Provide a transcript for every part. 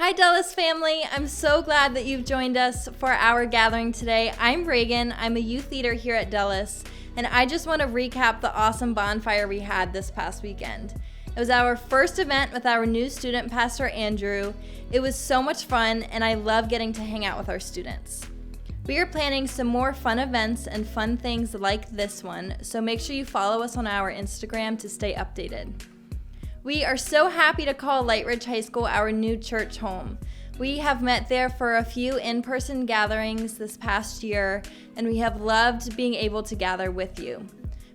Hi Dulles family, I'm so glad that you've joined us for our gathering today. I'm Reagan, I'm a youth leader here at Dulles, and I just want to recap the awesome bonfire we had this past weekend. It was our first event with our new student pastor Andrew. It was so much fun and I love getting to hang out with our students. We are planning some more fun events and fun things like this one, so make sure you follow us on our Instagram to stay updated. We are so happy to call Lightridge High School our new church home. We have met there for a few in-person gatherings this past year, and we have loved being able to gather with you.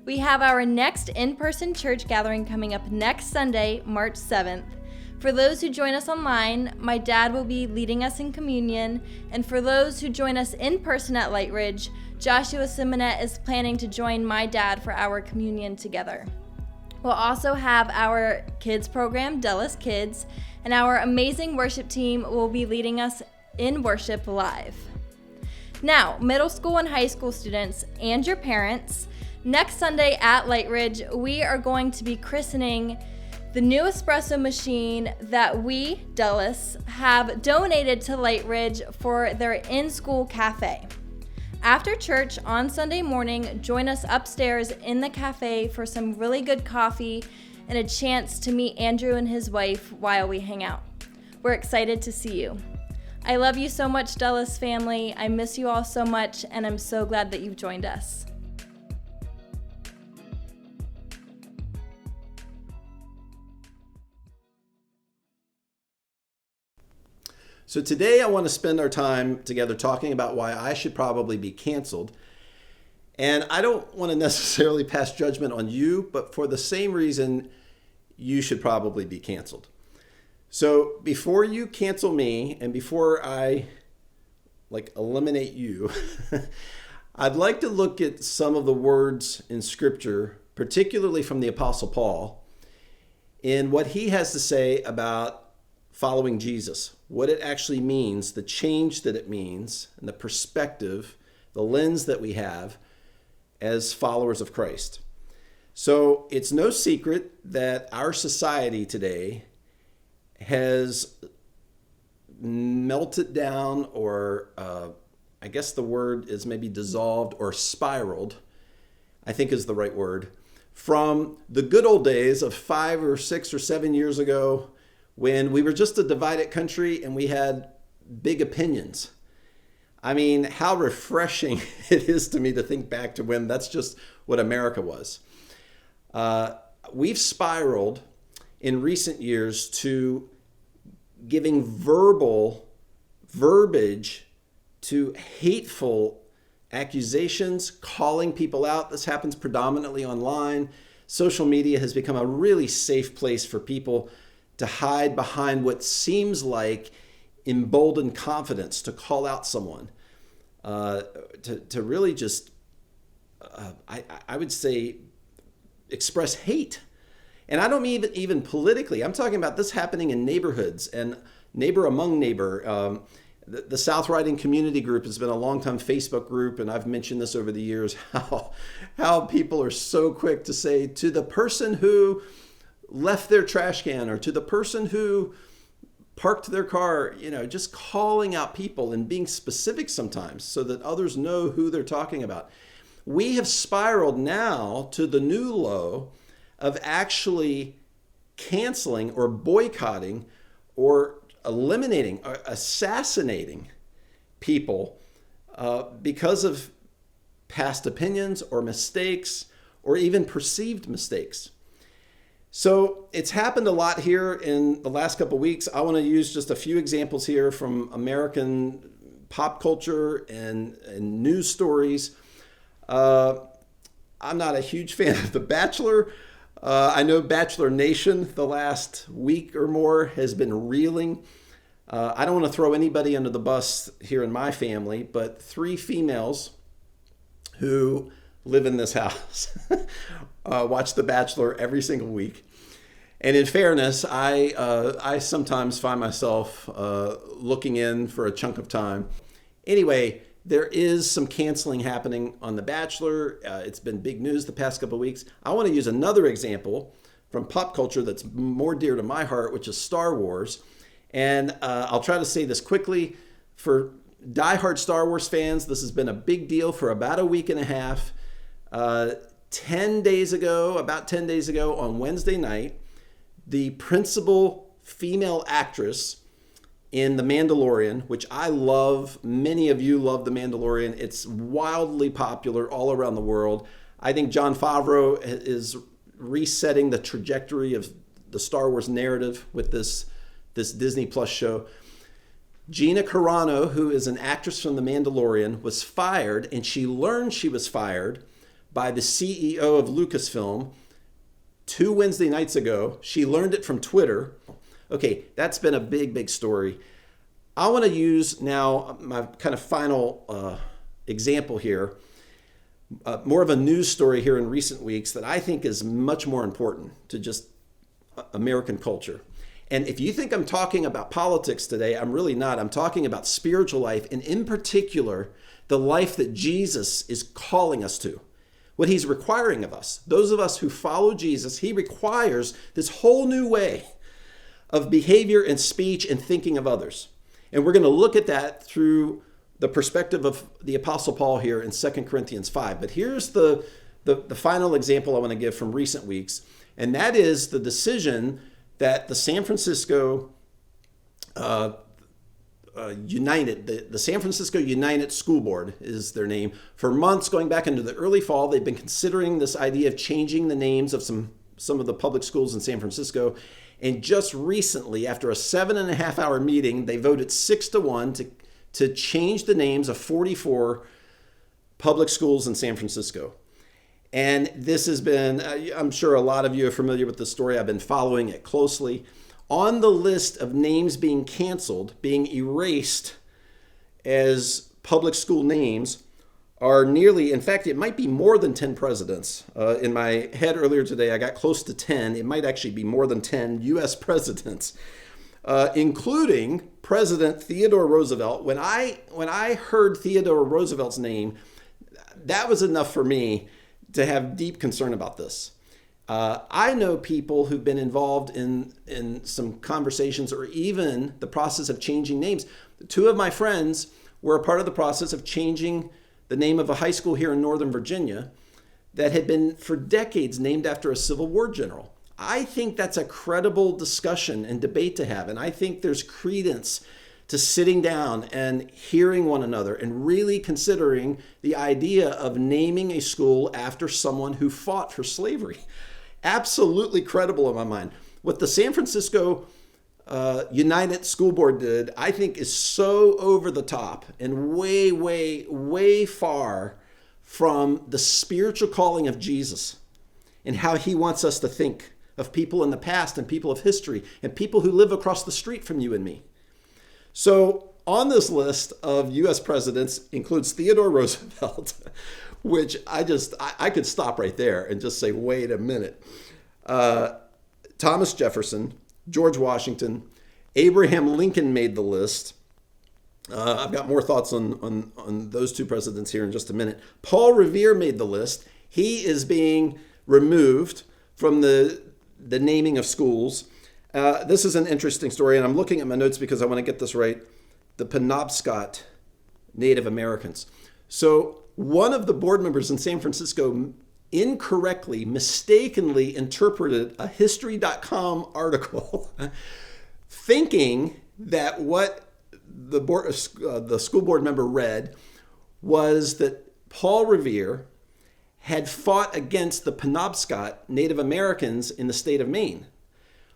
We have our next in-person church gathering coming up next Sunday, March 7th. For those who join us online, my dad will be leading us in communion, and for those who join us in person at Lightridge, Joshua Simonet is planning to join my dad for our communion together. We'll also have our kids program, Dulles Kids, and our amazing worship team will be leading us in worship live. Now, middle school and high school students and your parents, next Sunday at Lightridge, we are going to be christening the new espresso machine that we, Dulles, have donated to Lightridge for their in-school cafe. After church on Sunday morning, join us upstairs in the cafe for some really good coffee and a chance to meet Andrew and his wife while we hang out. We're excited to see you. I love you so much, Dulles family. I miss you all so much, and I'm so glad that you've joined us. So today I want to spend our time together talking about why I should probably be canceled. And I don't want to necessarily pass judgment on you, but for the same reason, you should probably be canceled. So before you cancel me and before I eliminate you, I'd like to look at some of the words in Scripture, particularly from the Apostle Paul, in what he has to say about following Jesus, what it actually means, the change that it means, and the perspective, the lens that we have as followers of Christ. So it's no secret that our society today has melted down, or I guess the word is maybe dissolved or spiraled, I think is the right word, from the good old days of 5 or 6 or 7 years ago, when we were just a divided country and we had big opinions. I mean, how refreshing it is to me to think back to when that's just what America was. We've spiraled in recent years to giving verbiage to hateful accusations, calling people out. This happens predominantly online. Social media has become a really safe place for people to hide behind what seems like emboldened confidence, to call out someone, to really just, I would say, express hate. And I don't mean even politically. I'm talking about this happening in neighborhoods and neighbor among neighbor. The South Riding Community Group has been a long-time Facebook group, and I've mentioned this over the years, how people are so quick to say to the person who left their trash can, or to the person who parked their car, just calling out people and being specific sometimes so that others know who they're talking about. We have spiraled now to the new low of actually canceling or boycotting or eliminating or assassinating people because of past opinions or mistakes or even perceived mistakes. So it's happened a lot here in the last couple of weeks. I want to use just a few examples here from American pop culture and news stories. I'm not a huge fan of The Bachelor. I know Bachelor Nation the last week or more has been reeling. I don't want to throw anybody under the bus here in my family, but 3 females who live in this house watch The Bachelor every single week. And in fairness, I sometimes find myself looking in for a chunk of time. Anyway, there is some canceling happening on The Bachelor. It's been big news the past couple of weeks. I want to use another example from pop culture that's more dear to my heart, which is Star Wars. And I'll try to say this quickly. For diehard Star Wars fans, this has been a big deal for about a week and a half. About 10 days ago, on Wednesday night, the principal female actress in The Mandalorian, which I love, many of you love The Mandalorian. It's wildly popular all around the world. I think Jon Favreau is resetting the trajectory of the Star Wars narrative with this Disney Plus show. Gina Carano, who is an actress from The Mandalorian, was fired, and she learned she was fired by the CEO of Lucasfilm 2 Wednesday nights ago. She learned it from Twitter. Okay, that's been a big story. I want to use now my kind of final example here, more of a news story here in recent weeks that I think is much more important to just American culture. And if you think I'm talking about politics today, I'm really not. I'm talking about spiritual life, and in particular, the life that Jesus is calling us to, what he's requiring of us. Those of us who follow Jesus, he requires this whole new way of behavior and speech and thinking of others. And we're going to look at that through the perspective of the Apostle Paul here in 2 Corinthians 5. But here's the final example I want to give from recent weeks, and that is the decision that the San Francisco United, the San Francisco United School Board is their name. For months, going back into the early fall, they've been considering this idea of changing the names of some of the public schools in San Francisco. And just recently, after a 7.5-hour meeting, they voted 6-1 to change the names of 44 public schools in San Francisco. And this has been, I'm sure a lot of you are familiar with the story. I've been following it closely. On the list of names being canceled, being erased as public school names are nearly, in fact, it might be more than 10 presidents. In my head earlier today, I got close to 10. It might actually be more than 10 U.S. presidents, including President Theodore Roosevelt. When I heard Theodore Roosevelt's name, that was enough for me to have deep concern about this. I know people who've been involved in some conversations or even the process of changing names. 2 of my friends were a part of the process of changing the name of a high school here in Northern Virginia that had been for decades named after a Civil War general. I think that's a credible discussion and debate to have. And I think there's credence to sitting down and hearing one another and really considering the idea of naming a school after someone who fought for slavery. Absolutely credible in my mind. What the San Francisco United School Board did, I think, is so over the top and way far from the spiritual calling of Jesus and how he wants us to think of people in the past and people of history and people who live across the street from you and me. So on this list of U.S. presidents includes Theodore Roosevelt, which I could stop right there and just say, wait a minute. Thomas Jefferson, George Washington, Abraham Lincoln made the list. I've got more thoughts on those 2 presidents here in just a minute. Paul Revere made the list. He is being removed from the naming of schools. This is an interesting story, and I'm looking at my notes because I want to get this right. The Penobscot Native Americans. So one of the board members in San Francisco incorrectly, mistakenly interpreted a History.com article thinking that what the school board member read was that Paul Revere had fought against the Penobscot Native Americans in the state of Maine.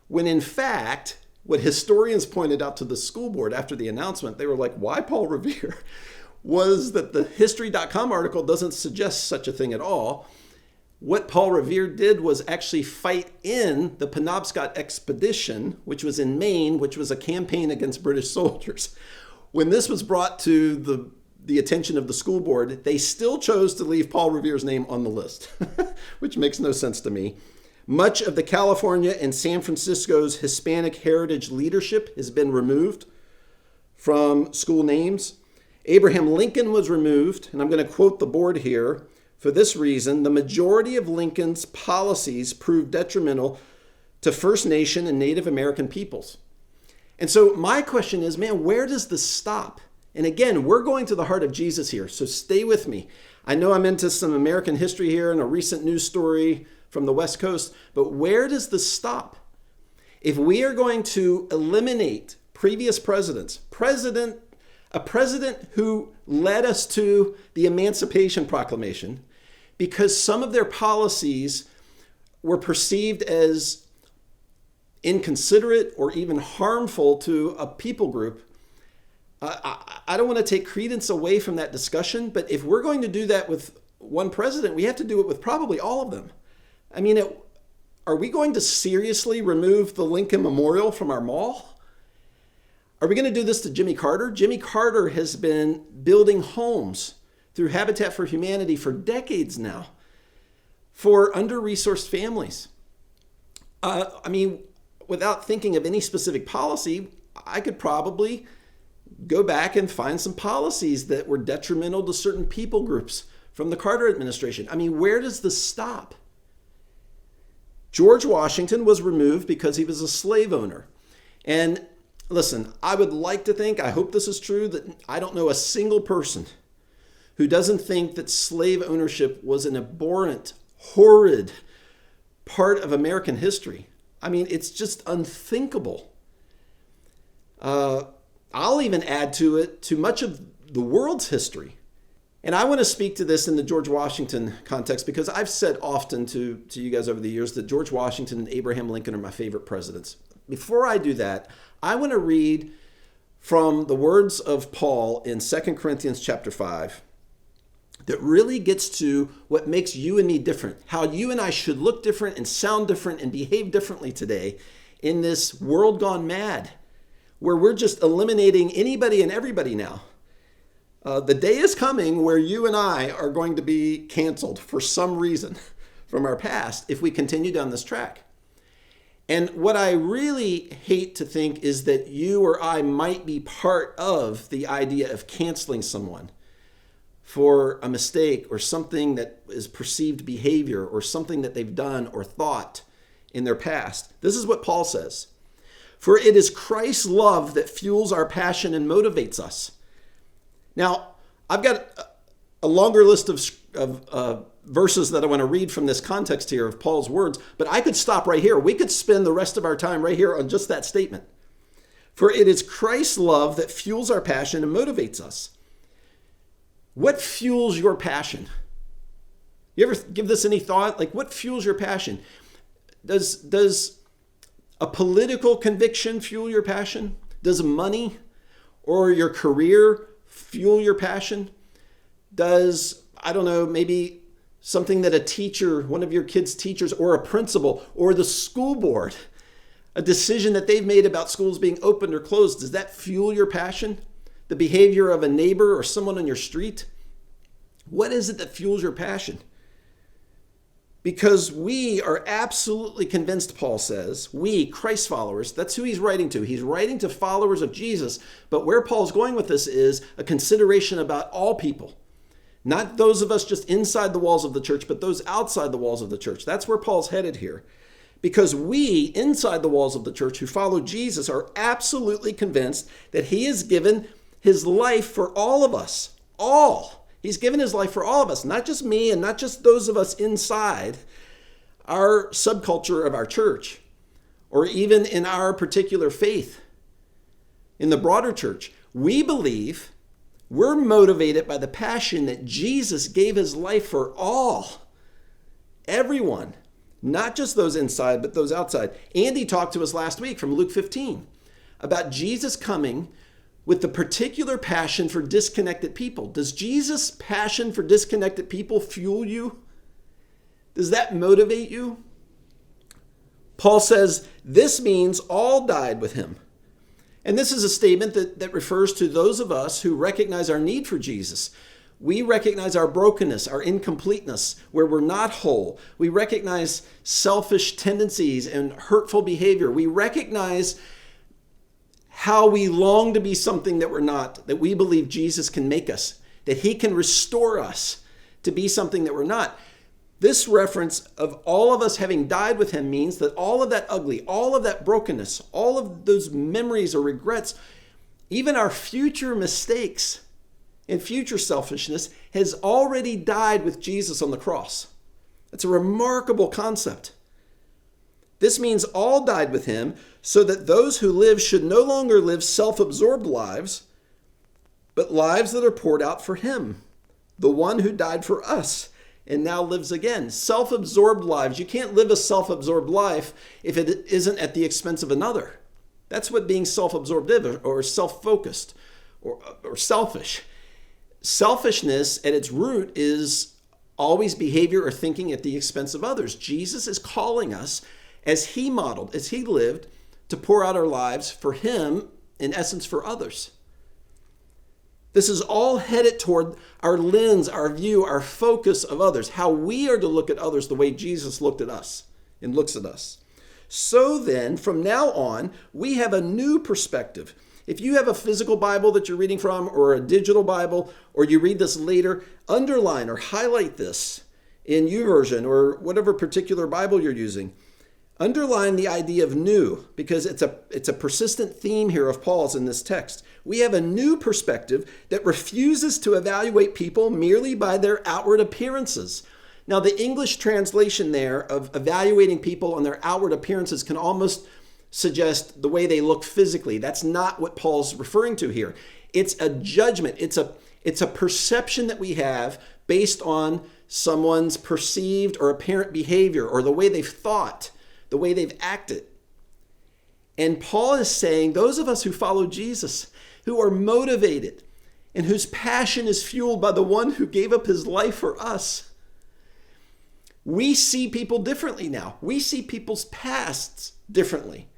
When in fact, what historians pointed out to the school board after the announcement, they were like, why Paul Revere? Was that the History.com article doesn't suggest such a thing at all. What Paul Revere did was actually fight in the Penobscot Expedition, which was in Maine, which was a campaign against British soldiers. When this was brought to the attention of the school board, they still chose to leave Paul Revere's name on the list, which makes no sense to me. Much of the California and San Francisco's Hispanic heritage leadership has been removed from school names. Abraham Lincoln was removed, and I'm going to quote the board here. For this reason, the majority of Lincoln's policies proved detrimental to First Nation and Native American peoples. And so my question is, man, where does this stop? And again, we're going to the heart of Jesus here, so stay with me. I know I'm into some American history here and a recent news story from the West Coast, but where does this stop? If we are going to eliminate previous presidents, a president who led us to the Emancipation Proclamation because some of their policies were perceived as inconsiderate or even harmful to a people group, I don't want to take credence away from that discussion, but if we're going to do that with one president, we have to do it with probably all of them. I mean, are we going to seriously remove the Lincoln Memorial from our mall? Are we going to do this to Jimmy Carter? Jimmy Carter has been building homes through Habitat for Humanity for decades now for under-resourced families. I mean, without thinking of any specific policy, I could probably go back and find some policies that were detrimental to certain people groups from the Carter administration. I mean, where does this stop? George Washington was removed because he was a slave owner. And listen, I would like to think, I hope this is true, that I don't know a single person who doesn't think that slave ownership was an abhorrent, horrid part of American history. I mean, it's just unthinkable. I'll even add to it to much of the world's history. And I want to speak to this in the George Washington context because I've said often to you guys over the years that George Washington and Abraham Lincoln are my favorite presidents. Before I do that, I want to read from the words of Paul in 2 Corinthians chapter 5 that really gets to what makes you and me different, how you and I should look different and sound different and behave differently today in this world gone mad, where we're just eliminating anybody and everybody now. The day is coming where you and I are going to be canceled for some reason from our past if we continue down this track. And what I really hate to think is that you or I might be part of the idea of canceling someone for a mistake or something that is perceived behavior or something that they've done or thought in their past. This is what Paul says. For it is Christ's love that fuels our passion and motivates us. Now, I've got a longer list of verses that I want to read from this context here of Paul's words, but I could stop right here. We could spend the rest of our time right here on just that statement. For it is Christ's love that fuels our passion and motivates us. What fuels your passion? You ever give this any thought? Like, what fuels your passion? Does a political conviction fuel your passion? Does money or your career fuel your passion? Does, I don't know, maybe something that a teacher, one of your kids' teachers, or a principal, or the school board, a decision that they've made about schools being opened or closed, does that fuel your passion? The behavior of a neighbor or someone on your street? What is it that fuels your passion? Because we are absolutely convinced, Paul says, we, Christ followers, that's who he's writing to. He's writing to followers of Jesus. But where Paul's going with this is a consideration about all people. Not those of us just inside the walls of the church, but those outside the walls of the church. That's where Paul's headed here. Because we, inside the walls of the church who follow Jesus, are absolutely convinced that he has given his life for all of us. All. He's given his life for all of us, not just me and not just those of us inside our subculture of our church, or even in our particular faith. In the broader church, we believe we're motivated by the passion that Jesus gave his life for all, everyone, not just those inside, but those outside. Andy talked to us last week from Luke 15 about Jesus coming with the particular passion for disconnected people. Does Jesus' passion for disconnected people fuel you? Does that motivate you? Paul says, this means all died with him. And this is a statement that refers to those of us who recognize our need for Jesus. We recognize our brokenness, our incompleteness, where we're not whole. We recognize selfish tendencies and hurtful behavior. We recognize how we long to be something that we're not, that we believe Jesus can make us, that he can restore us to be something that we're not. This reference of all of us having died with him means that all of that ugly, all of that brokenness, all of those memories or regrets, even our future mistakes and future selfishness has already died with Jesus on the cross. That's a remarkable concept. This means all died with him so that those who live should no longer live self-absorbed lives, but lives that are poured out for him, the one who died for us and now lives again. Self-absorbed lives. You can't live a self-absorbed life if it isn't at the expense of another. That's what being self-absorbed is, or self-focused, or selfish. Selfishness at its root is always behavior or thinking at the expense of others. Jesus is calling us, as he modeled, as he lived, to pour out our lives for him, in essence for others. This is all headed toward our lens, our view, our focus of others, how we are to look at others the way Jesus looked at us and looks at us. So then, from now on, we have a new perspective. If you have a physical Bible that you're reading from, or a digital Bible, or you read this later, underline or highlight this in YouVersion or whatever particular Bible you're using. Underline the idea of new, because it's a persistent theme here of Paul's in this text. We have a new perspective that refuses to evaluate people merely by their outward appearances. Now, the English translation there of evaluating people on their outward appearances can almost suggest the way they look physically. That's not what Paul's referring to here. It's a judgment. It's a perception that we have based on someone's perceived or apparent behavior, or the way they've thought, the way they've acted. And Paul is saying those of us who follow Jesus, who are motivated and whose passion is fueled by the one who gave up his life for us, we see people differently now. We see people's pasts differently.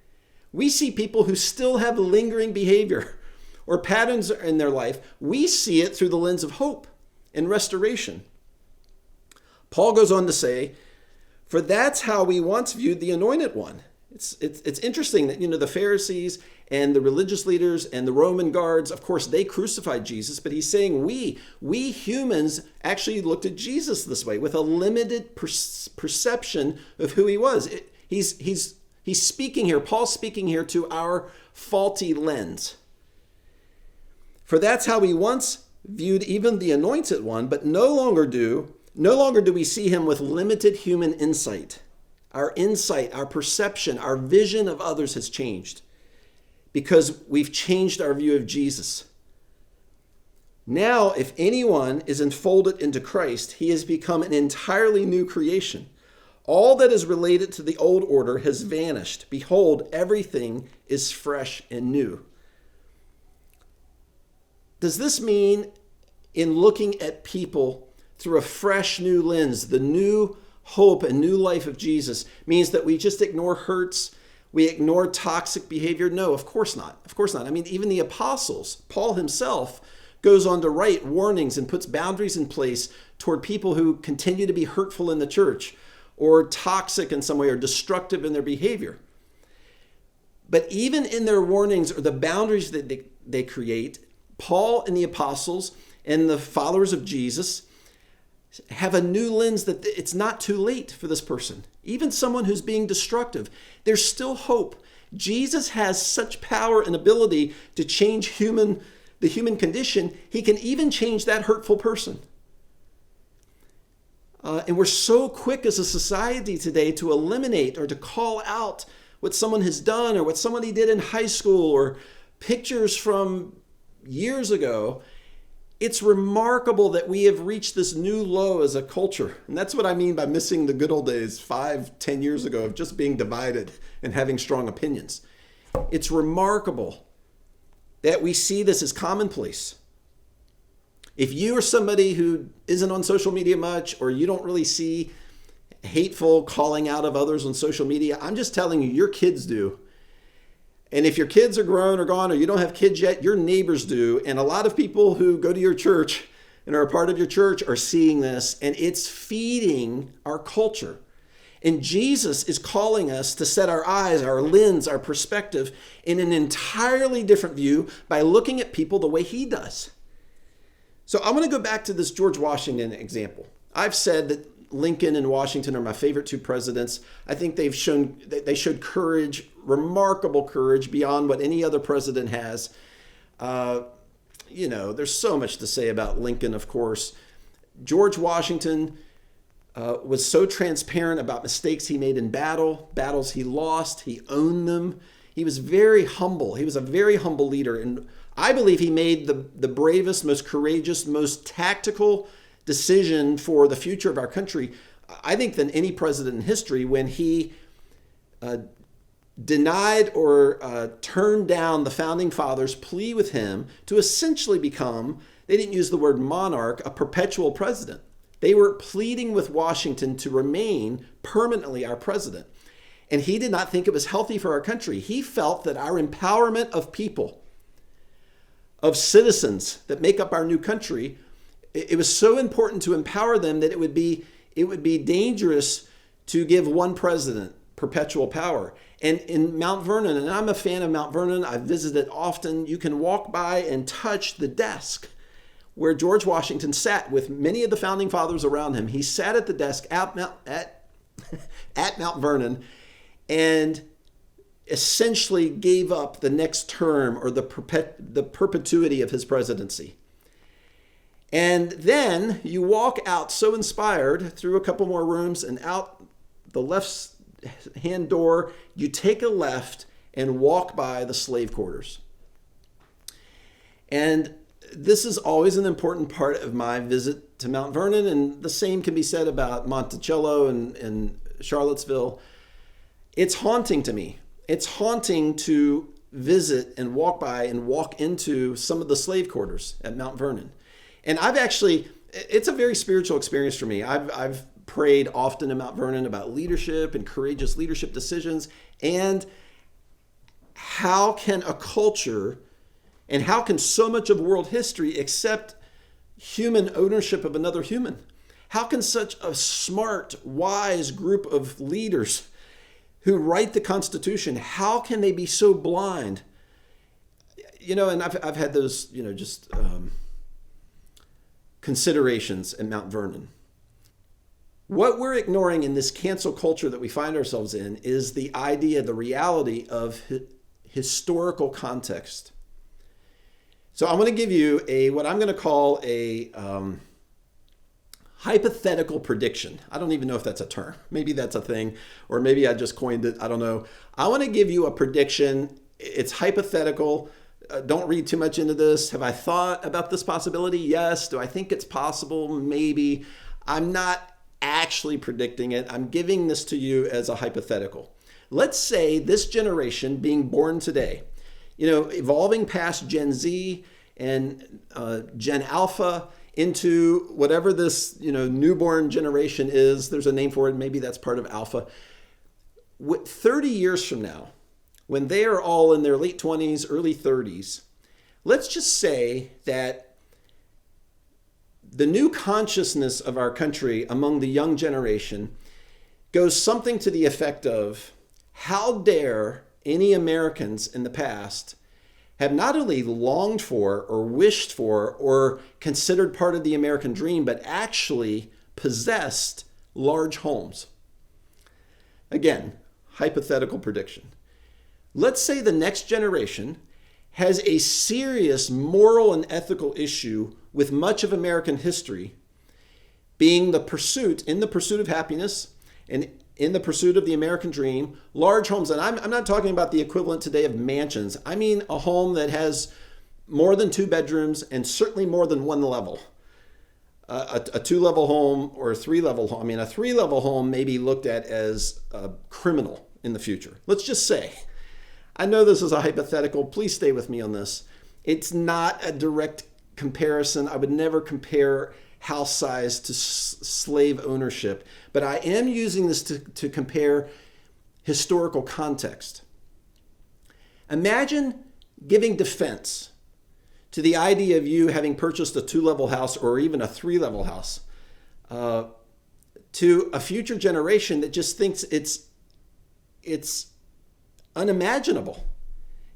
We see people who still have lingering behavior or patterns in their life. We see it through the lens of hope and restoration. Paul goes on to say, for that's how we once viewed the Anointed One. It's interesting that, the Pharisees and the religious leaders and the Roman guards, of course, they crucified Jesus, but he's saying we humans actually looked at Jesus this way, with a limited perception of who he was. He's speaking here, Paul's speaking here to our faulty lens. For that's how we once viewed even the Anointed One, but no longer do we see him with limited human insight. Our insight, our perception, our vision of others has changed because we've changed our view of Jesus. Now, if anyone is enfolded into Christ, he has become an entirely new creation. All that is related to the old order has vanished. Behold, everything is fresh and new. Does this mean, in looking at people through a fresh new lens, the new hope and new life of Jesus means that we just ignore hurts, we ignore toxic behavior? No, of course not. Of course not. I mean, even the apostles, Paul himself, goes on to write warnings and puts boundaries in place toward people who continue to be hurtful in the church or toxic in some way or destructive in their behavior. But even in their warnings or the boundaries that they create, Paul and the apostles and the followers of Jesus have a new lens that it's not too late for this person. Even someone who's being destructive, there's still hope. Jesus has such power and ability to change the human condition. He can even change that hurtful person. And we're so quick as a society today to eliminate or to call out what someone has done or what somebody did in high school or pictures from years ago. It's remarkable that we have reached this new low as a culture. And that's what I mean by missing the good old days 5-10 years ago of just being divided and having strong opinions. It's remarkable that we see this as commonplace. If you are somebody who isn't on social media much, or you don't really see hateful calling out of others on social media, I'm just telling you, your kids do. And if your kids are grown or gone, or you don't have kids yet, your neighbors do. And a lot of people who go to your church and are a part of your church are seeing this, and it's feeding our culture. And Jesus is calling us to set our eyes, our lens, our perspective in an entirely different view by looking at people the way he does. So I want to go back to this George Washington example. I've said that Lincoln and Washington are my favorite two presidents. I think they showed courage, remarkable courage beyond what any other president has. There's so much to say about Lincoln, of course. George Washington was so transparent about mistakes he made in battles he lost. He owned them. He was very humble. He was a very humble leader. And I believe he made the bravest, most courageous, most tactical decision for the future of our country, I think, than any president in history, when he denied or turned down the founding fathers' plea with him to essentially become, they didn't use the word monarch, a perpetual president. They were pleading with Washington to remain permanently our president. And he did not think it was healthy for our country. He felt that our empowerment of people, of citizens that make up our new country, it was so important to empower them that it would be dangerous to give one president perpetual power. And in Mount Vernon, and I'm a fan of Mount Vernon, I've visited often, you can walk by and touch the desk where George Washington sat with many of the founding fathers around him. He sat at the desk at Mount Vernon and essentially gave up the next term or the perpetuity of his presidency. And then you walk out so inspired through a couple more rooms and out the left hand door, you take a left and walk by the slave quarters. And this is always an important part of my visit to Mount Vernon, and the same can be said about Monticello and Charlottesville. It's haunting to me. It's haunting to visit and walk by and walk into some of the slave quarters at Mount Vernon. And it's a very spiritual experience for me. I've prayed often in Mount Vernon about leadership and courageous leadership decisions, and how can a culture and how can so much of world history accept human ownership of another human? How can such a smart, wise group of leaders who write the Constitution, how can they be so blind? And I've had those, considerations at Mount Vernon. What we're ignoring in this cancel culture that we find ourselves in is the idea, the reality of historical context. So I'm going to give you what I'm going to call a hypothetical prediction. I don't even know if that's a term. Maybe that's a thing, or maybe I just coined it. I don't know. I want to give you a prediction. It's hypothetical. Don't read too much into this. Have I thought about this possibility? Yes. Do I think it's possible? Maybe. I'm not actually predicting it. I'm giving this to you as a hypothetical. Let's say this generation being born today, evolving past Gen Z and Gen Alpha into whatever this, newborn generation is. There's a name for it. Maybe that's part of Alpha. 30 years from now, when they are all in their late 20s, early 30s, let's just say that the new consciousness of our country among the young generation goes something to the effect of, how dare any Americans in the past have not only longed for or wished for or considered part of the American dream, but actually possessed large homes. Again, hypothetical prediction. Let's say the next generation has a serious moral and ethical issue with much of American history being in the pursuit of happiness and in the pursuit of the American dream, large homes. And I'm not talking about the equivalent today of mansions. I mean a home that has more than 2 bedrooms and certainly more than 1 level. A 2-level home or a 3-level home. I mean, a 3-level home may be looked at as criminal in the future. Let's just say. I know this is a hypothetical. Please stay with me on this. It's not a direct comparison. I would never compare house size to slave ownership, but I am using this to compare historical context. Imagine giving defense to the idea of you having purchased a 2-level house or even a 3-level house to a future generation that just thinks it's unimaginable.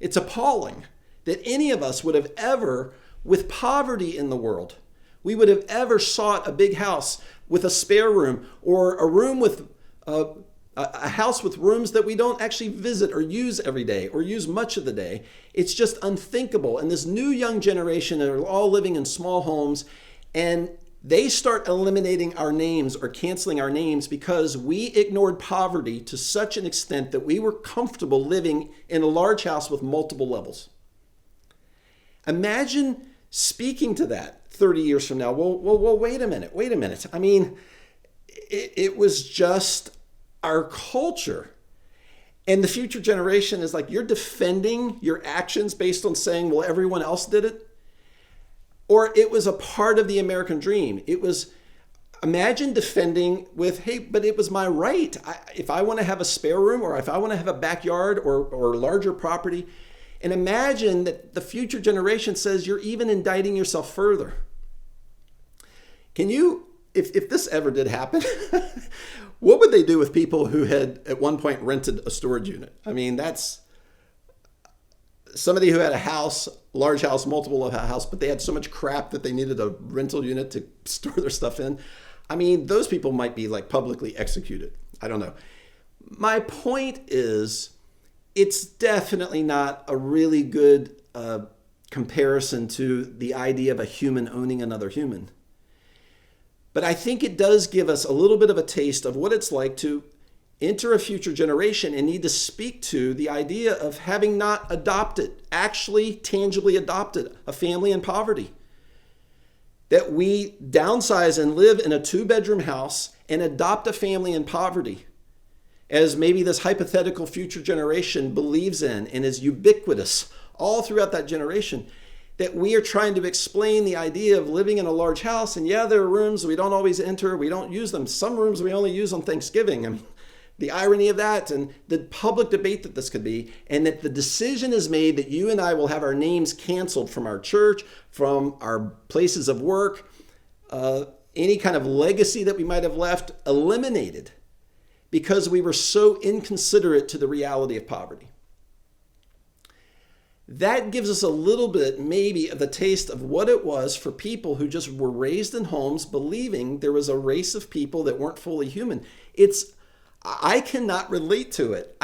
It's appalling that any of us would have ever, with poverty in the world, we would have ever sought a big house with a spare room, or a room with a house with rooms that we don't actually visit or use every day or use much of the day. It's just unthinkable. And this new young generation are all living in small homes, and they start eliminating our names or canceling our names because we ignored poverty to such an extent that we were comfortable living in a large house with multiple levels. Imagine speaking to that 30 years from now. Well, wait a minute. I mean, it was just our culture. And the future generation is like, you're defending your actions based on saying, well, everyone else did it. Or it was a part of the American dream. It was, imagine defending with, hey, but it was my right. If I want to have a spare room, or if I want to have a backyard or larger property. And imagine that the future generation says you're even indicting yourself further. Can you, if this ever did happen, what would they do with people who had at one point rented a storage unit? I mean, that's somebody who had a house, large house, multiple of a house, but they had so much crap that they needed a rental unit to store their stuff in. I mean, those people might be like publicly executed. I don't know. My point is, it's definitely not a really good comparison to the idea of a human owning another human. But I think it does give us a little bit of a taste of what it's like to enter a future generation and need to speak to the idea of having not adopted, actually tangibly adopted, a family in poverty. That we downsize and live in a 2-bedroom house and adopt a family in poverty, as maybe this hypothetical future generation believes in and is ubiquitous all throughout that generation. That we are trying to explain the idea of living in a large house. And yeah, there are rooms we don't always enter. We don't use them. Some rooms we only use on Thanksgiving. And the irony of that, and the public debate that this could be, and that the decision is made that you and I will have our names canceled from our church, from our places of work, any kind of legacy that we might have left eliminated because we were so inconsiderate to the reality of poverty. That gives us a little bit, maybe, of the taste of what it was for people who just were raised in homes believing there was a race of people that weren't fully human. I cannot relate to it.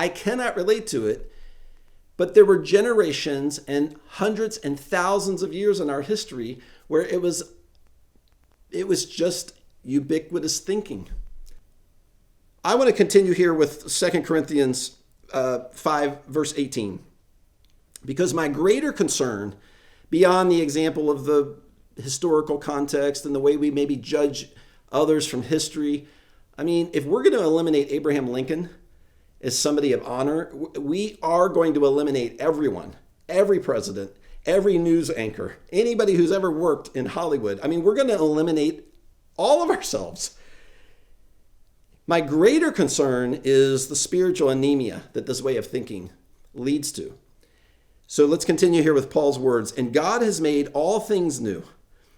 But there were generations and hundreds and thousands of years in our history where it was just ubiquitous thinking. I want to continue here with 2 Corinthians 5, verse 18. Because my greater concern, beyond the example of the historical context and the way we maybe judge others from history, I mean, if we're going to eliminate Abraham Lincoln as somebody of honor, we are going to eliminate everyone, every president, every news anchor, anybody who's ever worked in Hollywood. I mean, we're going to eliminate all of ourselves. My greater concern is the spiritual anemia that this way of thinking leads to. So let's continue here with Paul's words. And God has made all things new.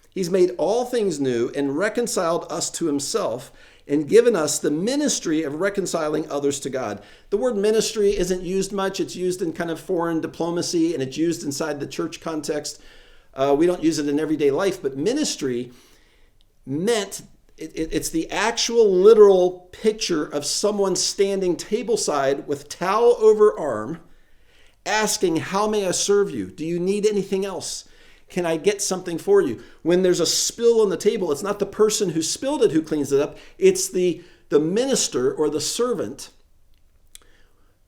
He's made all things new and reconciled us to himself and given us the ministry of reconciling others to God. The word ministry isn't used much. It's used in kind of foreign diplomacy, and it's used inside the church context. We don't use it in everyday life, but ministry meant it's the actual literal picture of someone standing tableside with towel over arm, asking, how may I serve you? Do you need anything else? Can I get something for you? When there's a spill on the table, it's not the person who spilled it who cleans it up. It's the minister or the servant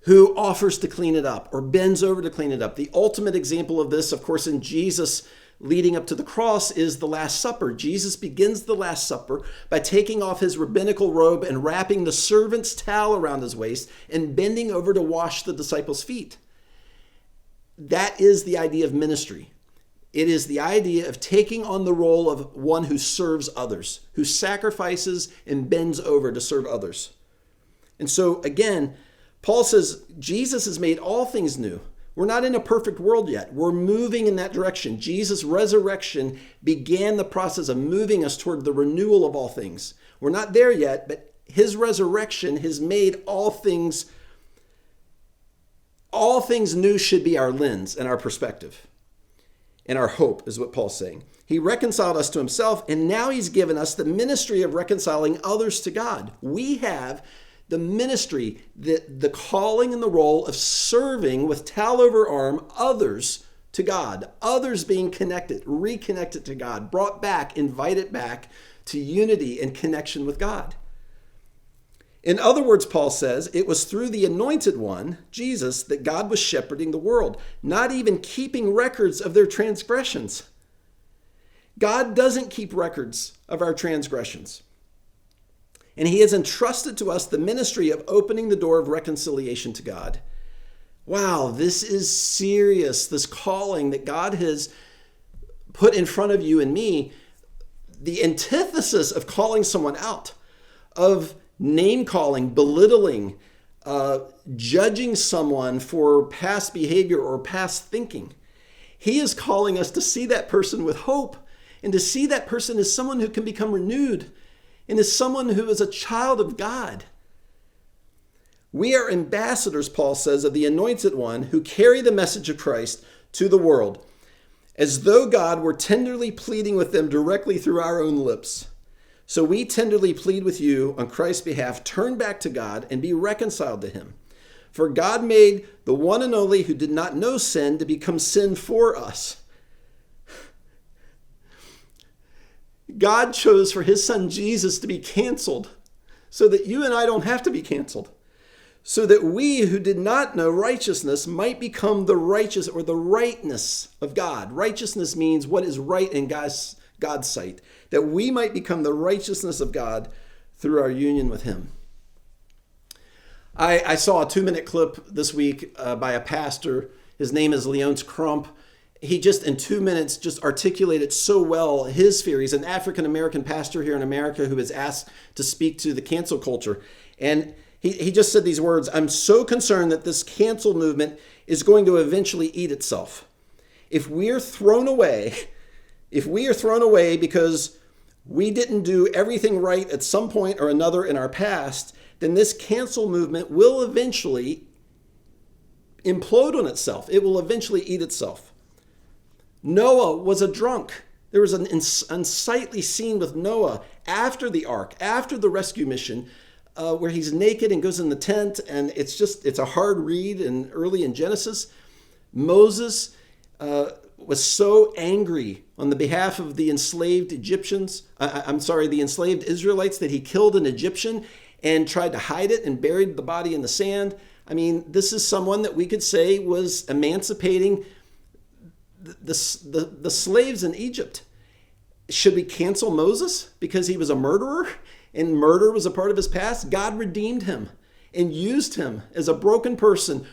who offers to clean it up or bends over to clean it up. The ultimate example of this, of course, in Jesus leading up to the cross is the Last Supper. Jesus begins the Last Supper by taking off his rabbinical robe and wrapping the servant's towel around his waist and bending over to wash the disciples' feet. That is the idea of ministry. It is the idea of taking on the role of one who serves others, who sacrifices and bends over to serve others. And so again, Paul says Jesus has made all things new. We're not in a perfect world yet. We're moving in that direction. Jesus' resurrection began the process of moving us toward the renewal of all things. We're not there yet, but his resurrection has made all things new should be our lens and our perspective. and our hope is what Paul's saying. He reconciled us to himself, and now he's given us the ministry of reconciling others to God. We have the ministry, the calling and the role of serving with towel over arm others to God, others being connected, reconnected to God, brought back, invited back to unity and connection with God. In other words, Paul says, it was through the Anointed One, Jesus, that God was shepherding the world, not even keeping records of their transgressions. God doesn't keep records of our transgressions. And he has entrusted to us the ministry of opening the door of reconciliation to God. Wow, this is serious, this calling that God has put in front of you and me. The antithesis of calling someone out, of name calling, belittling, judging someone for past behavior or past thinking. He is calling us to see that person with hope and to see that person as someone who can become renewed and as someone who is a child of God. We are ambassadors, Paul says, of the Anointed One who carry the message of Christ to the world, as though God were tenderly pleading with them directly through our own lips. So we tenderly plead with you on Christ's behalf, turn back to God and be reconciled to him. For God made the one and only who did not know sin to become sin for us. God chose for his son Jesus to be canceled so that you and I don't have to be canceled. So that we who did not know righteousness might become the righteous or the rightness of God. Righteousness means what is right in God's sight. That we might become the righteousness of God through our union with him. I saw a 2-minute clip this week by a pastor. His name is Leonce Crump. He just in 2 minutes just articulated so well his fear. He's an African-American pastor here in America who was asked to speak to the cancel culture. And he just said these words, I'm so concerned that this cancel movement is going to eventually eat itself. If we are thrown away because we didn't do everything right at some point or another in our past, then this cancel movement will eventually implode on itself. It will eventually eat itself. Noah was a drunk. There was an unsightly scene with Noah after the ark, after the rescue mission, where he's naked and goes in the tent, and it's a hard read and early in Genesis. Moses was so angry on the behalf of the enslaved the enslaved Israelites that he killed an Egyptian and tried to hide it and buried the body in the sand. I mean, this is someone that we could say was emancipating the slaves in Egypt. Should we cancel Moses because he was a murderer and murder was a part of his past? God redeemed him and used him as a broken person,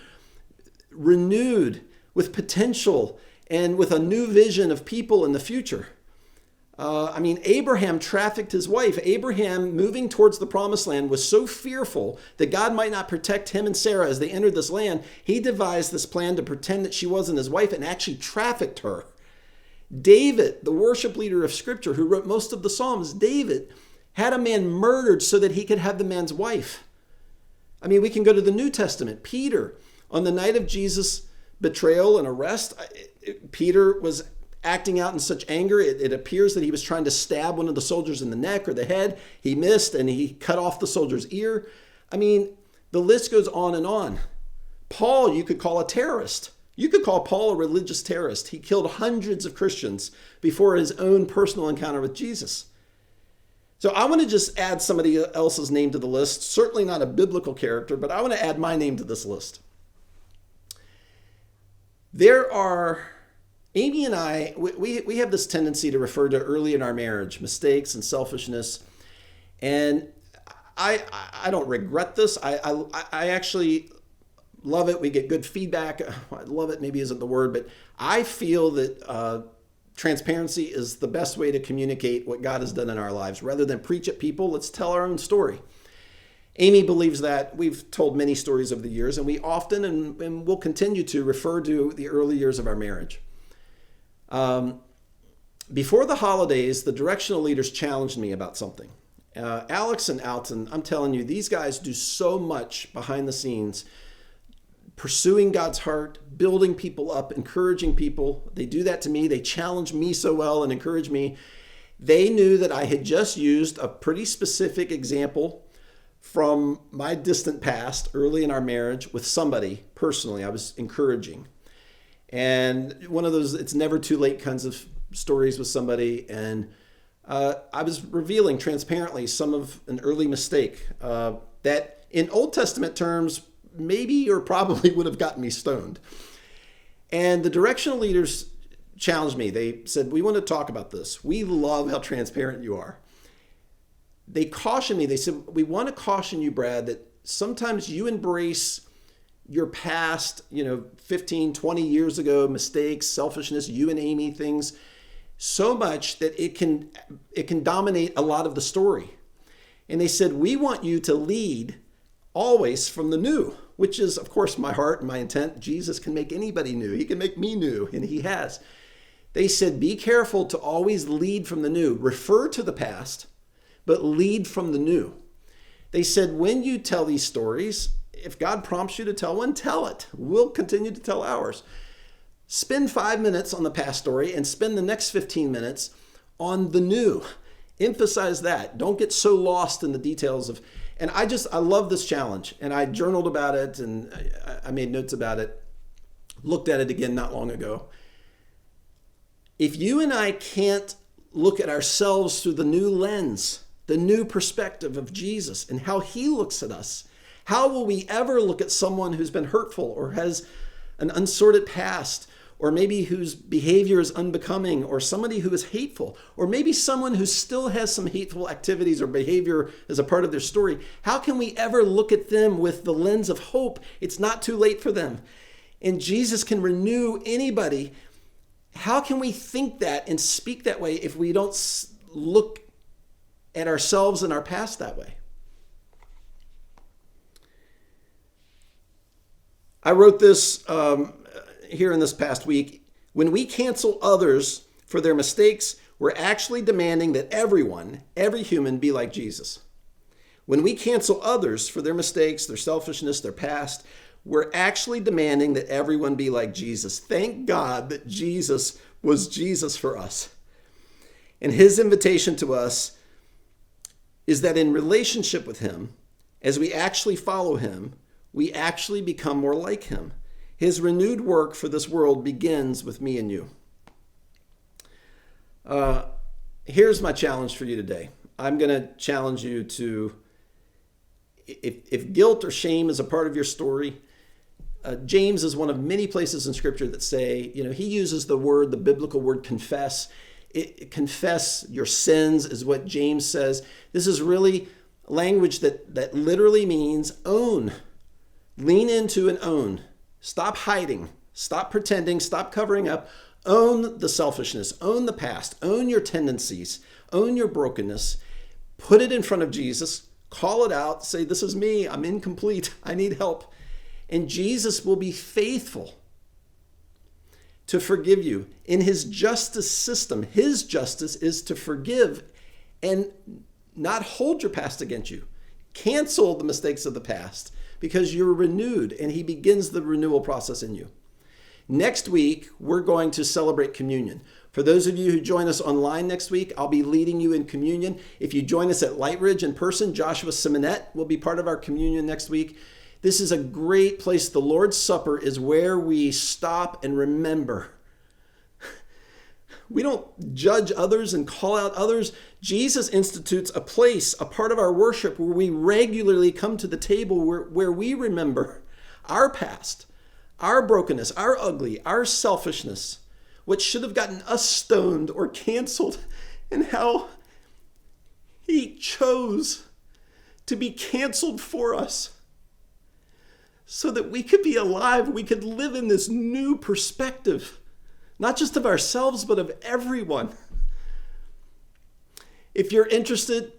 renewed with potential and with a new vision of people in the future. Abraham trafficked his wife. Abraham, moving towards the promised land, was so fearful that God might not protect him and Sarah as they entered this land. He devised this plan to pretend that she wasn't his wife and actually trafficked her. David, the worship leader of Scripture, who wrote most of the Psalms, David had a man murdered so that he could have the man's wife. We can go to the New Testament. Peter, on the night of Jesus' betrayal and arrest, Peter was acting out in such anger, it appears that he was trying to stab one of the soldiers in the neck or the head. He missed and he cut off the soldier's ear. The list goes on and on. Paul, you could call a terrorist. You could call Paul a religious terrorist. He killed hundreds of Christians before his own personal encounter with Jesus. So I want to just add somebody else's name to the list. Certainly not a biblical character, but I want to add my name to this list. Amy and I, we have this tendency to refer to early in our marriage, mistakes and selfishness. And I don't regret this. I actually love it. We get good feedback. I love it maybe isn't the word, but I feel that transparency is the best way to communicate what God has done in our lives. Rather than preach at people, let's tell our own story. Amy believes that. We've told many stories over the years, and we often and will continue to refer to the early years of our marriage. Before the holidays, the directional leaders challenged me about something. Alex and Alton, I'm telling you, these guys do so much behind the scenes, pursuing God's heart, building people up, encouraging people. They do that to me. They challenge me so well and encourage me. They knew that I had just used a pretty specific example from my distant past, early in our marriage, with somebody personally I was encouraging. And one of those, it's never too late kinds of stories with somebody. And I was revealing transparently some of an early mistake that in Old Testament terms, maybe or probably would have gotten me stoned. And the directional leaders challenged me. They said, we want to talk about this. We love how transparent you are. They cautioned me. They said, we want to caution you, Brad, that sometimes you embrace your past, 15, 20 years ago, mistakes, selfishness, you and Amy things, so much that it can dominate a lot of the story. And they said, we want you to lead always from the new, which is, of course, my heart and my intent. Jesus can make anybody new. He can make me new, and he has. They said, be careful to always lead from the new. Refer to the past, but lead from the new. They said, when you tell these stories, if God prompts you to tell one, tell it. We'll continue to tell ours. Spend 5 minutes on the past story and spend the next 15 minutes on the new. Emphasize that. Don't get so lost in the details of. And I love this challenge. And I journaled about it and I made notes about it. Looked at it again not long ago. If you and I can't look at ourselves through the new lens, the new perspective of Jesus and how he looks at us, how will we ever look at someone who's been hurtful or has an unsorted past, or maybe whose behavior is unbecoming, or somebody who is hateful, or maybe someone who still has some hateful activities or behavior as a part of their story? How can we ever look at them with the lens of hope? It's not too late for them. And Jesus can renew anybody. How can we think that and speak that way if we don't look at ourselves and our past that way? I wrote this here in this past week. When we cancel others for their mistakes, we're actually demanding that every human be like Jesus. When we cancel others for their mistakes, their selfishness, their past, we're actually demanding that everyone be like Jesus. Thank God that Jesus was Jesus for us. And his invitation to us is that in relationship with him, as we actually follow him, we actually become more like him. His renewed work for this world begins with me and you. Here's my challenge for you today. I'm going to challenge you to, if guilt or shame is a part of your story, James is one of many places in Scripture that say, he uses the biblical word confess. Confess your sins is what James says. This is really language that literally means own. Lean into and own. Stop hiding. Stop pretending. Stop covering up. Own the selfishness. Own the past. Own your tendencies. Own your brokenness. Put it in front of Jesus. Call it out. Say, this is me. I'm incomplete. I need help. And Jesus will be faithful to forgive you. In his justice system, his justice is to forgive and not hold your past against you. Cancel the mistakes of the past because you're renewed, and he begins the renewal process in you. Next week, we're going to celebrate communion. For those of you who join us online next week, I'll be leading you in communion. If you join us at Lightridge in person, Joshua Simonette will be part of our communion next week. This is a great place. The Lord's Supper is where we stop and remember. We don't judge others and call out others. Jesus institutes a place, a part of our worship where we regularly come to the table where we remember our past, our brokenness, our ugly, our selfishness, what should have gotten us stoned or canceled, and how he chose to be canceled for us so that we could be alive. We could live in this new perspective, not just of ourselves, but of everyone. If you're interested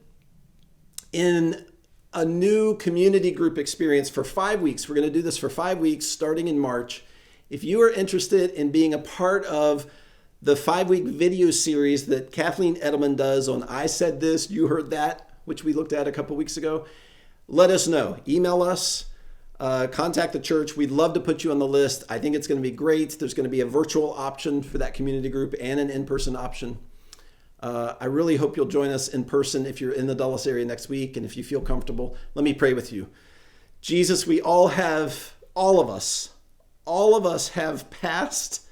in a new community group experience for 5 weeks, we're going to do this for 5 weeks starting in March. If you are interested in being a part of the 5-week video series that Kathleen Edelman does on I Said This, You Heard That, which we looked at a couple weeks ago, let us know. Email us. contact the church. We'd love to put you on the list. I think it's going to be great. There's going to be a virtual option for that community group and an in-person option. I really hope you'll join us in person if you're in the Dulles area next week, and if you feel comfortable. Let me pray with you. Jesus, all of us have past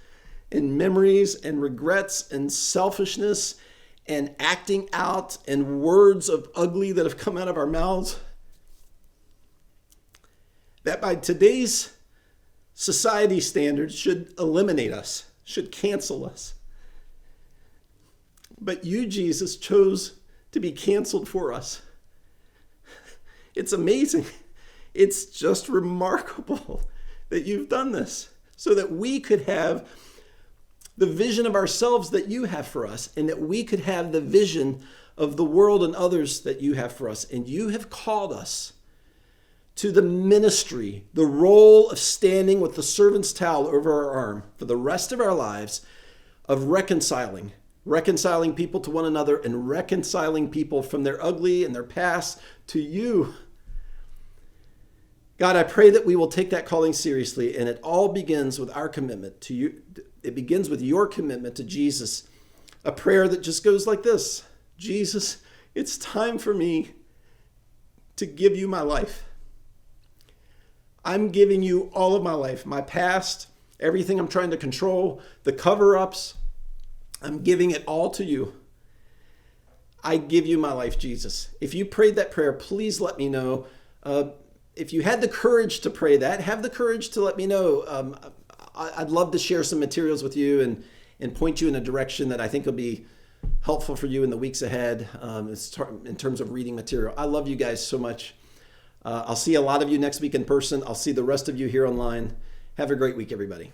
and memories and regrets and selfishness and acting out and words of ugly that have come out of our mouths that by today's society standards should eliminate us, should cancel us. But you, Jesus, chose to be canceled for us. It's amazing. It's just remarkable that you've done this so that we could have the vision of ourselves that you have for us, and that we could have the vision of the world and others that you have for us. And you have called us to the ministry, the role of standing with the servant's towel over our arm for the rest of our lives, of reconciling people to one another and reconciling people from their ugly and their past to you. God, I pray that we will take that calling seriously, and it all begins with our commitment to you. It begins with your commitment to Jesus. A prayer that just goes like this: Jesus, it's time for me to give you my life. I'm giving you all of my life, my past, everything I'm trying to control, the cover-ups. I'm giving it all to you. I give you my life, Jesus. If you prayed that prayer, please let me know. If you had the courage to pray that, have the courage to let me know. I'd love to share some materials with you and point you in a direction that I think will be helpful for you in the weeks ahead in terms of reading material. I love you guys so much. I'll see a lot of you next week in person. I'll see the rest of you here online. Have a great week, everybody.